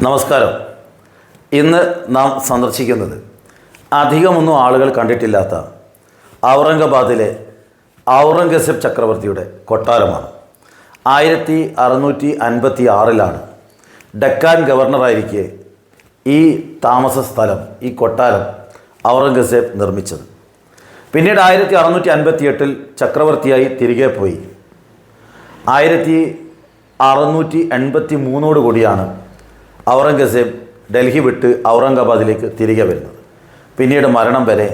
നമസ്കാരം. ഇന്ന് നാം സന്ദർശിക്കുന്നത് അധികമൊന്നും ആളുകൾ കണ്ടിട്ടില്ലാത്ത ഔറംഗാബാദിലെ ഔറംഗസേബ് ചക്രവർത്തിയുടെ കൊട്ടാരമാണ്. 1656 ഡെക്കാൻ ഗവർണറായിരിക്കെ ഈ താമസ സ്ഥലം, ഈ കൊട്ടാരം ഔറംഗസേബ് നിർമ്മിച്ചത്. പിന്നീട് 1658 ചക്രവർത്തിയായി തിരികെ പോയി. 1683 കൂടിയാണ് ഔറംഗസേബ് ഡൽഹി വിട്ട് ഔറംഗാബാദിലേക്ക് തിരികെ വരുന്നത്. പിന്നീട് മരണം വരെ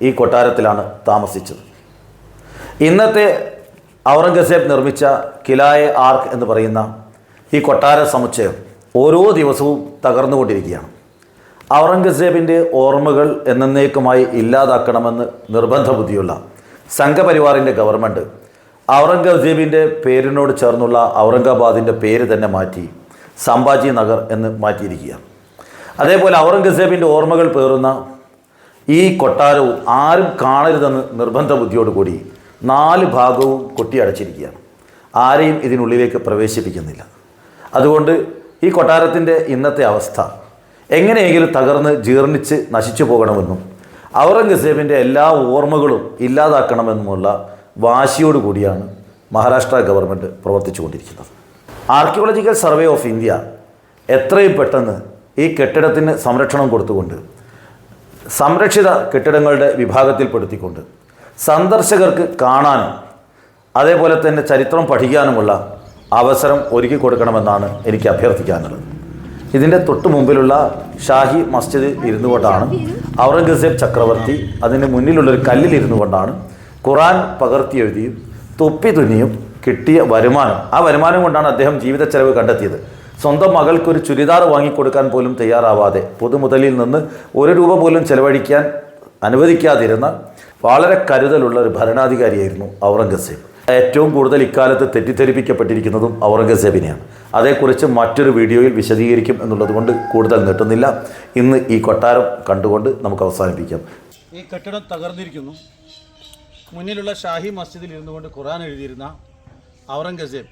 ഈ കൊട്ടാരത്തിലാണ് താമസിച്ചത്. ഇന്നത്തെ ഔറംഗസേബ് നിർമ്മിച്ച കിലായെ ആർക്ക് എന്ന് പറയുന്ന ഈ കൊട്ടാര സമുച്ചയം ഓരോ ദിവസവും തകർന്നുകൊണ്ടിരിക്കുകയാണ്. ഔറംഗസേബിൻ്റെ ഓർമ്മകൾ എന്നേക്കുമായി ഇല്ലാതാക്കണമെന്ന് നിർബന്ധ ബുദ്ധിയുള്ള സംഘപരിവാറിൻ്റെ ഗവൺമെൻറ് ഔറംഗസേബിൻ്റെ പേരിനോട് ചേർന്നുള്ള ഔറംഗാബാദിൻ്റെ പേര് തന്നെ മാറ്റി സംഭാജി നഗർ എന്ന് മാറ്റിയിരിക്കുകയാണ്. അതേപോലെ ഔറംഗസേബിൻ്റെ ഓർമ്മകൾ പേറുന്ന ഈ കൊട്ടാരവും ആരും കാണരുതെന്ന് നിർബന്ധ ബുദ്ധിയോടുകൂടി 4 ഭാഗവും കൊട്ടിയടച്ചിരിക്കുകയാണ്. ആരെയും ഇതിനുള്ളിലേക്ക് പ്രവേശിപ്പിക്കുന്നില്ല. അതുകൊണ്ട് ഈ കൊട്ടാരത്തിൻ്റെ ഇന്നത്തെ അവസ്ഥ എങ്ങനെയെങ്കിലും തകർന്ന് ജീർണിച്ച് നശിച്ചു പോകണമെന്നും ഔറംഗസേബിൻ്റെ എല്ലാ ഓർമ്മകളും ഇല്ലാതാക്കണമെന്നുമുള്ള വാശിയോടുകൂടിയാണ് മഹാരാഷ്ട്ര ഗവൺമെൻറ് പ്രവർത്തിച്ചു കൊണ്ടിരിക്കുന്നത്. ആർക്കിയോളജിക്കൽ സർവേ ഓഫ് ഇന്ത്യ എത്രയും പെട്ടെന്ന് ഈ കെട്ടിടത്തിന് സംരക്ഷണം കൊടുത്തുകൊണ്ട് സംരക്ഷിത കെട്ടിടങ്ങളുടെ വിഭാഗത്തിൽപ്പെടുത്തിക്കൊണ്ട് സന്ദർശകർക്ക് കാണാനും അതേപോലെ തന്നെ ചരിത്രം പഠിക്കാനുമുള്ള അവസരം ഒരുക്കി കൊടുക്കണമെന്നാണ് എനിക്ക് അഭ്യർത്ഥിക്കാനുള്ളത്. ഇതിൻ്റെ തൊട്ട് മുമ്പിലുള്ള ഷാഹി മസ്ജിദ് ഇരുന്നു കൊണ്ടാണ് ഔറംഗസേബ് ചക്രവർത്തി അതിന് മുന്നിലുള്ളൊരു കല്ലിലിരുന്നു കൊണ്ടാണ് ഖുറാൻ പകർത്തി എഴുതിയും തൊപ്പി തുന്നിയും കിട്ടിയ വരുമാനം, ആ വരുമാനം കൊണ്ടാണ് അദ്ദേഹം ജീവിത ചെലവ് കണ്ടെത്തിയത്. സ്വന്തം മകൾക്കൊരു ചുരിദാർ വാങ്ങിക്കൊടുക്കാൻ പോലും തയ്യാറാവാതെ പൊതുമുതലിൽ നിന്ന് 1 രൂപ പോലും ചെലവഴിക്കാൻ അനുവദിക്കാതിരുന്ന വളരെ കരുതലുള്ള ഒരു ഭരണാധികാരിയായിരുന്നു ഔറംഗസേബ്. ഏറ്റവും കൂടുതൽ ഇക്കാലത്ത് തെറ്റിദ്ധരിപ്പിക്കപ്പെട്ടിരിക്കുന്നതും ഔറംഗസേബിനെയാണ്. അതേക്കുറിച്ച് മറ്റൊരു വീഡിയോയിൽ വിശദീകരിക്കും എന്നുള്ളത് കൊണ്ട് കൂടുതൽ നീട്ടുന്നില്ല. ഇന്ന് ഈ കൊട്ടാരം കണ്ടുകൊണ്ട് നമുക്ക് അവസാനിപ്പിക്കാം. ഈ കെട്ടിടം തകർന്നിരിക്കുന്നു. മുന്നിലുള്ള ഷാഹി മസ്ജിദിൽ ഇരുന്നു കൊണ്ട് ഖുറാൻ എഴുതിയിരുന്ന ഔറംഗസേബ്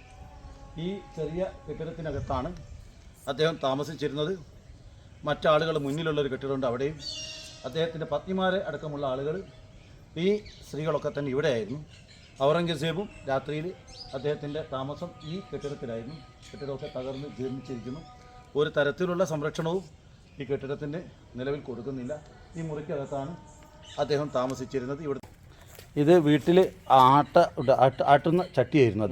ഈ ചെറിയ കെട്ടിടത്തിനകത്താണ് അദ്ദേഹം താമസിച്ചിരുന്നത്. മറ്റാളുകൾ മുന്നിലുള്ളൊരു കെട്ടിടമുണ്ട്, അവിടെയും അദ്ദേഹത്തിൻ്റെ പത്നിമാരെ അടക്കമുള്ള ആളുകൾ, ഈ സ്ത്രീകളൊക്കെ തന്നെ ഇവിടെയായിരുന്നു. ഔറംഗസേബും രാത്രിയിൽ അദ്ദേഹത്തിൻ്റെ താമസം ഈ കെട്ടിടത്തിലായിരുന്നു. കെട്ടിടമൊക്കെ തകർന്ന് ജീർണിച്ചിരിക്കുന്നു. ഒരു തരത്തിലുള്ള സംരക്ഷണവും ഈ കെട്ടിടത്തിൻ്റെ നിലവിൽ കൊടുക്കുന്നില്ല. ഈ മുറിക്കകത്താണ് അദ്ദേഹം താമസിച്ചിരുന്നത്. ഇത് വീട്ടിൽ ആട്ടുന്ന ചട്ടിയായിരുന്നു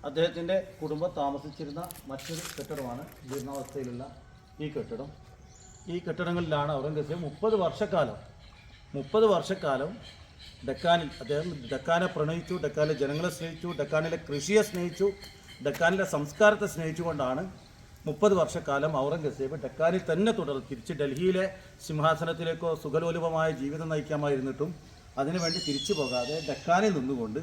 അദ്ദേഹത്തിൻ്റെ കുടുംബം താമസിച്ചിരുന്ന മറ്റൊരു കെട്ടിടമാണ് ജീർണാവസ്ഥയിലുള്ള ഈ കെട്ടിടം. ഈ കെട്ടിടങ്ങളിലാണ് ഔറംഗസേബ് 30 വർഷക്കാലം ഡെക്കാനിൽ അദ്ദേഹം ഡെക്കാനെ പ്രണയിച്ചു, ഡെക്കാനിലെ ജനങ്ങളെ സ്നേഹിച്ചു, ഡെക്കാനിലെ കൃഷിയെ സ്നേഹിച്ചു, ഡെക്കാനിലെ സംസ്കാരത്തെ സ്നേഹിച്ചുകൊണ്ടാണ് 30 വർഷക്കാലം ഔറംഗസേബ് ഡെക്കാനിൽ തന്നെ തുടർന്ന് തിരിച്ച് ഡൽഹിയിലെ സിംഹാസനത്തിലേക്കോ സുഖലോലുപമായ ജീവിതം നയിക്കാമായിരുന്നിട്ടും അതിനുവേണ്ടി തിരിച്ചു പോകാതെ ഡെക്കാനിൽ നിന്നുകൊണ്ട്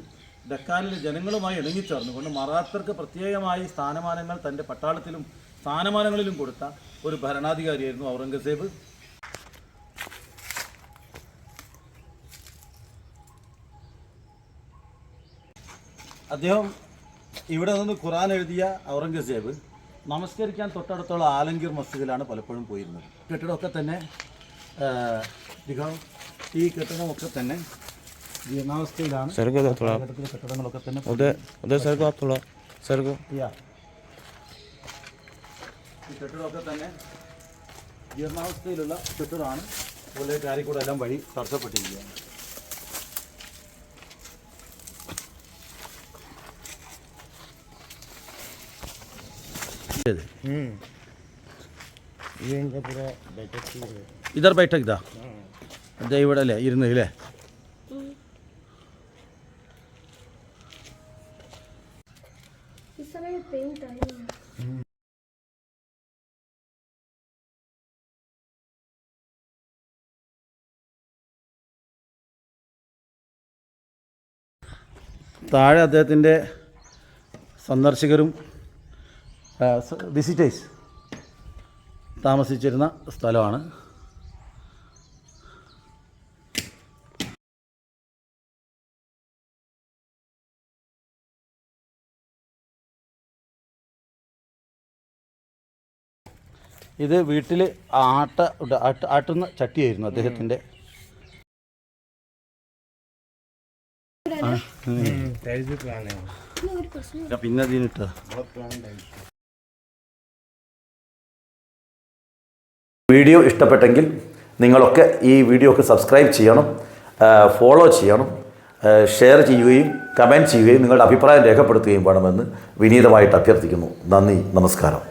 ഡെക്കാനിലെ ജനങ്ങളുമായി ഇണങ്ങിച്ചേർന്നുകൊണ്ട് മറാത്തർക്ക് പ്രത്യേകമായി സ്ഥാനമാനങ്ങൾ തൻ്റെ പട്ടാളത്തിലും സ്ഥാനമാനങ്ങളിലും കൊടുത്ത ഒരു ഭരണാധികാരിയായിരുന്നു ഔറംഗസേബ്. അദ്ദേഹം ഇവിടെ നിന്ന് ഖുറാൻ എഴുതിയ ഔറംഗസേബ് നമസ്കരിക്കാൻ തൊട്ടടുത്തുള്ള ആലംഗീർ മസ്ജിദിലാണ് പലപ്പോഴും പോയിരുന്നത്. കെട്ടിടമൊക്കെ തന്നെ ഈ കെട്ടിടമൊക്കെ തന്നെ ജീർണാവസ്ഥയിലാണ്. കെട്ടിടങ്ങളൊക്കെ തന്നെ ഈ കെട്ടിടമൊക്കെ തന്നെ ജീർണാവസ്ഥയിലുള്ള കെട്ടിടമാണ്. അതുപോലെ കാര്യക്കൂടെ എല്ലാം വഴി തടസ്സപ്പെട്ടിരിക്കുകയാണ്. इधर बैठक था ഇവിടെ അല്ലേ ഇരുന്നില്ലേ? താഴെ അദ്ദേഹത്തിൻ്റെ സന്ദർശകരും വിസിറ്റേഴ്സ് താമസിച്ചിരുന്ന സ്ഥലമാണ്. ഇത് വീട്ടിൽ ആട്ടുന്ന ചട്ടിയായിരുന്നു അദ്ദേഹത്തിൻ്റെ. പിന്നെ അതിനിട്ട് വീഡിയോ ഇഷ്ടപ്പെട്ടെങ്കിൽ നിങ്ങളൊക്കെ ഈ വീഡിയോക്ക് സബ്സ്ക്രൈബ് ചെയ്യണം, ഫോളോ ചെയ്യണം, ഷെയർ ചെയ്യുകയും കമൻറ്റ് ചെയ്യുകയും നിങ്ങളുടെ അഭിപ്രായം രേഖപ്പെടുത്തുകയും വേണമെന്ന് വിനീതമായിട്ട് അഭ്യർത്ഥിക്കുന്നു. നന്ദി, നമസ്കാരം.